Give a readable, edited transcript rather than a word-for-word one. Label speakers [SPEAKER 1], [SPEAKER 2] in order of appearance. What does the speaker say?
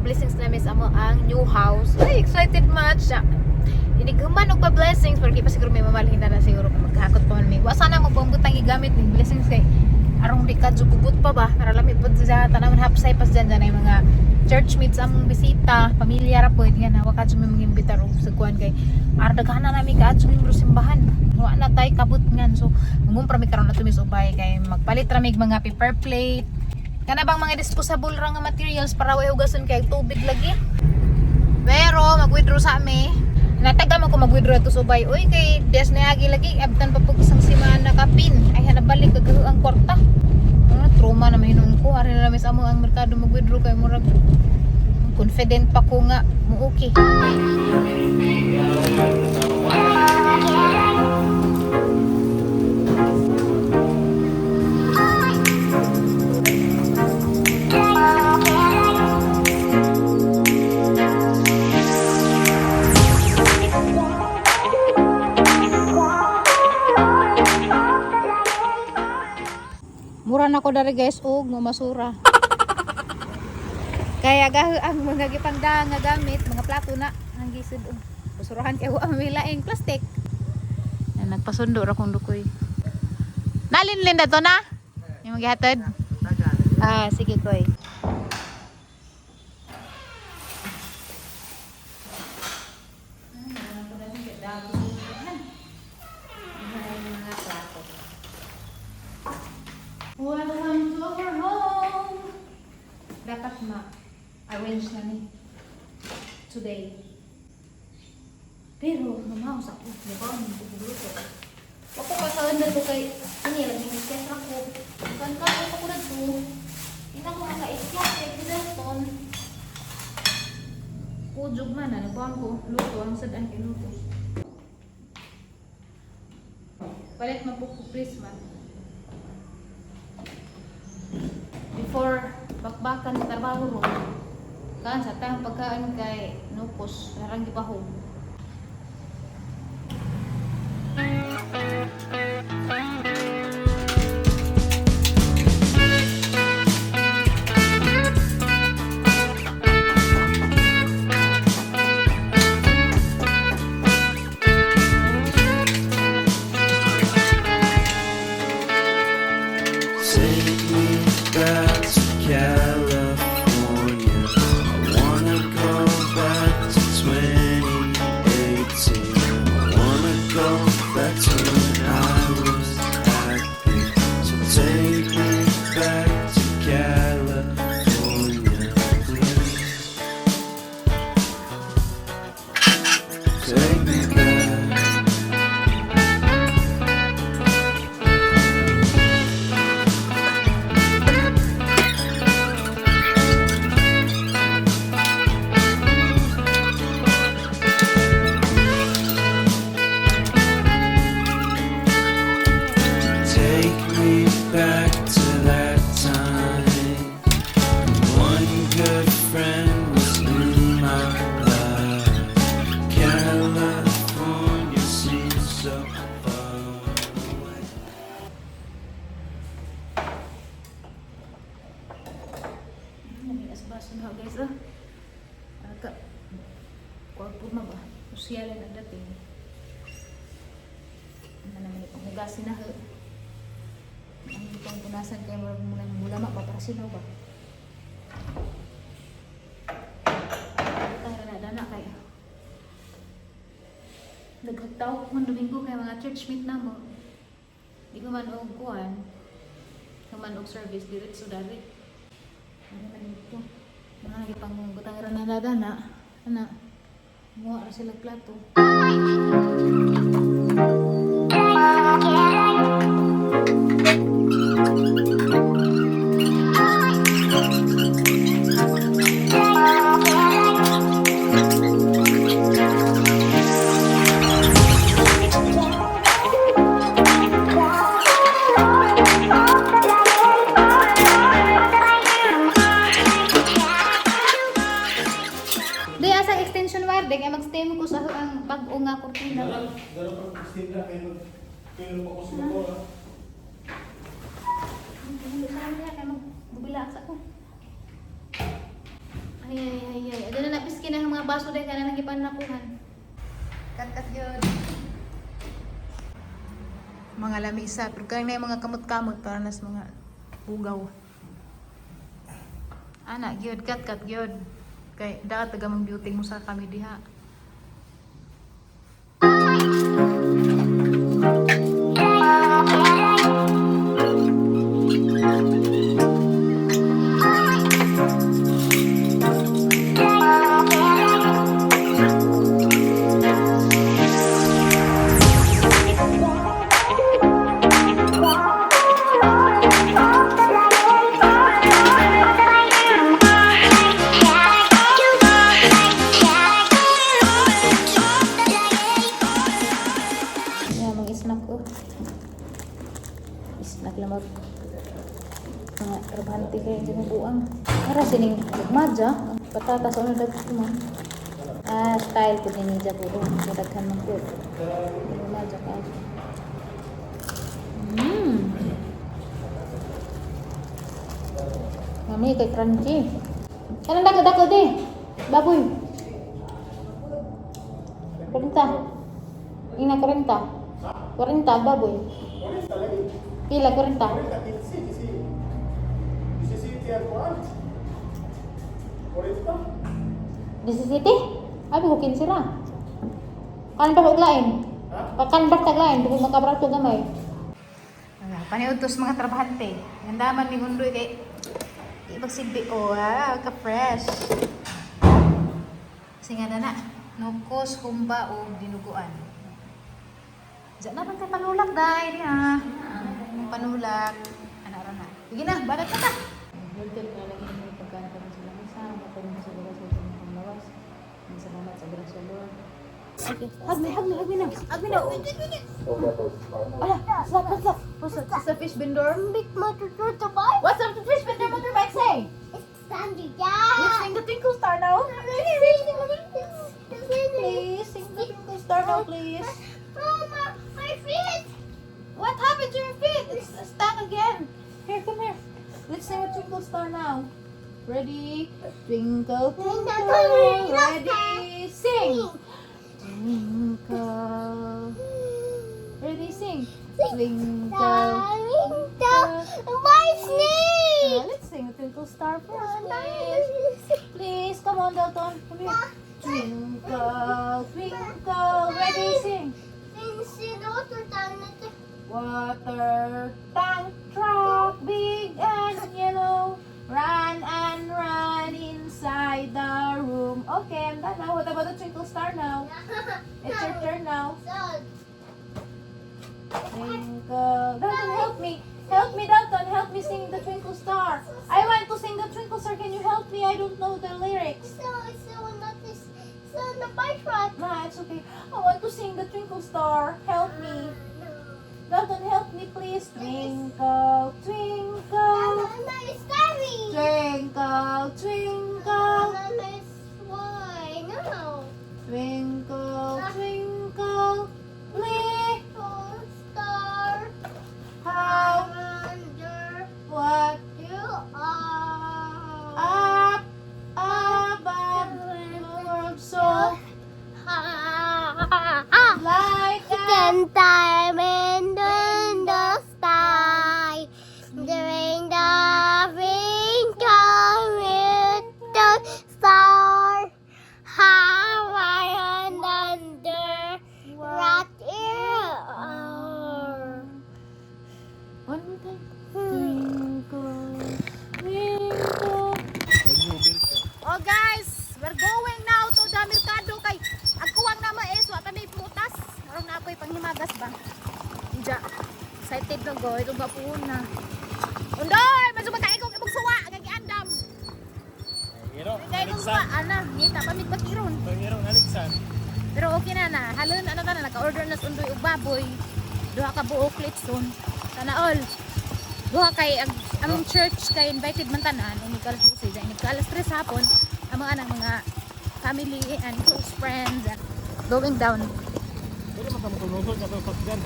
[SPEAKER 1] pa-blessings namin sa amo ang new house. Ay, excited much. Hindi guman og pa-blessings pero di pa siguro may mamalhin na siguro kung maghakot pa man mi. Wa sana mo pambutang igamit ni blessings kay arong di ka jugubot pa ba para lami pud sa tanawon hapsay pas dyan ay mga church meets among bisita, pamilya ra pud yan. Wa ka jud may imbitar og sa kuan kay ara daghan na nami ka jud mi simbahan. Wa na tay kabut ngan so ngumpra mi karon na tumis ubay kay magpalit ra mig mga paper plate. Kana bang mga disposable ra nga materials para wa hugason kay tubig lagi. Pero mag-withdraw sa ami. Nataga mo ko mag-withdraw to subay. Uy kay des na agi lagi abtan pa pug isang semana kapin. Ay hanabalik kag ang kwarta. Trauma na mahinon ko. Ari na lamis amo ang merkado mag-withdraw kay murag confident pa ko nga mo okay. Mura na ko dari guys og masura. Kaya ang mga gipangda nga gamit, mga plato na ang gisud og basurahan kay wa milaing plastic. Nagpasundo ra kong dukoy. Nalinlin dato na? Yung magihatod? Ah, sige koy. Welcome to our home. Dapat ma-arrange na ni today. Pero mamaos ako. Diba? Magbubulo ko. Ako kasalan na ito kay ano lang yung iskes ako. Kan ako na ito. Hindi ako maka-iskes kay Pidaton. Kujog man na. Nagpawang ko. Luto. Ang sadaan kay luto. Palit mapukupris man. Before bakbakan ng trabaho ro kan sa tang pagkaan kay nupos sarang gipahog. Baso guys agak kuwag puma ba usyalan ang dating ano naman itong hugasin na ang itong punasan kayo mula mapaparasin ba tayo na dana kayo nagkataw kung Domingo kay mga church meet na mo di ko man og kuhan man og service diretso dari ano man ito mga ipang butang ranada na ana mo ara sila plato. Dek ay mag-stem ko sa ang bag-o nga kurtina.
[SPEAKER 2] Dalo pa stem na kay pero pa ko sa ko.
[SPEAKER 1] Hindi sa kaya kay magbubila sa ko. Ay. Ada na napiskin ang mga baso dahil ka na nagipanakuhan. Kat yun. Mga lamisa. Pero kaya na yung mga kamot-kamot para nas mga bugaw. Ana, gyud kat gyud. Kay dapat taga mong beauty mo sa kami diha. Snack ko. Snack lamang. Mga trabahante kayo dyan buang. Para sining madja. Patatas o nadag mo. Style po ni Nidja po. Nadaghan mo po. Madja ka. Mami kay crunchy. Kanang dako di. Baboy. 40. Ina 40. 40 baboy. Pila 40? 17? Abi ko 15 ra. Kan ba huglain? Kan ba taglain dugay makabrato gamay. Paniudtos mga trabahante. Gandaman ni Gundoy kay ibagsilbi ka fresh. Singa na nukos humba o dinuguan. Diyan na tayo panulak dahil ha. Panulak. Ano na. Sige na, balat na ta. Welcome ka lang yung pagkana pa sila kasama. Matulong sa luwas sa itong lawas. Salamat sa grace sa Lord. Okay. Hug me na. Ala, stop. What's the fish vendor?
[SPEAKER 3] Big motorbike.
[SPEAKER 1] What's up the fish vendor motorbike say?
[SPEAKER 3] It's Sandy,
[SPEAKER 1] Let's
[SPEAKER 3] yeah.
[SPEAKER 1] sing the Twinkle Star now. Please, sing the Twinkle Star now, please.
[SPEAKER 3] Mama, my feet.
[SPEAKER 1] What happened to your feet? It's stuck again. Here, come here. Let's sing a Twinkle Star now. Ready? Twinkle, twinkle. Ready? Sing. Twinkle. Ready? Sing. Twinkle.
[SPEAKER 3] My snake.
[SPEAKER 1] Let's sing a Twinkle Star first, please. Please, come on, Dalton. Come here. Twinkle, twinkle. Ready? Sing. Water tank truck, big and yellow. Run and run inside the room. Okay, I'm done now. What about the Twinkle Star now? It's your turn now. Twinkle. Dalton, help me. Help me, Dalton. Help me sing the Twinkle Star. I want to sing the Twinkle Star. Can you help me? I don't know the lyrics. Nah, it's okay. I want to sing the Twinkle Star. Help me. Dalton, help me please. Twinkle, twinkle, twinkle, twinkle, twinkle, twinkle, little star, how what up above the world so like a
[SPEAKER 3] Time in the sky, during the twinkle little star, how I under what you are.
[SPEAKER 1] One more time. Twinkle, twinkle. Oh guys, we're going now to the merkado kay agkuwang na maes wa tanay prutas. Aron na ako'y panghimagas ba? Diya. Excited na go, ito ba po na. Undoy, masumagay kong ibagsuwa gagiandam. Kay nung suwa ana, ngita pamit bakiron. Pero okay na. Halon ano ta na naka-order na sa undoy ug baboy. Duha ka buok litson. Sana all. Duha kay ang church kay invited man tanan, ini kalas 12, ini kalas 3 hapon. Ang mga anang mga family and close friends going down.
[SPEAKER 2] Pwede magkamukulungkol ka ito pagdan.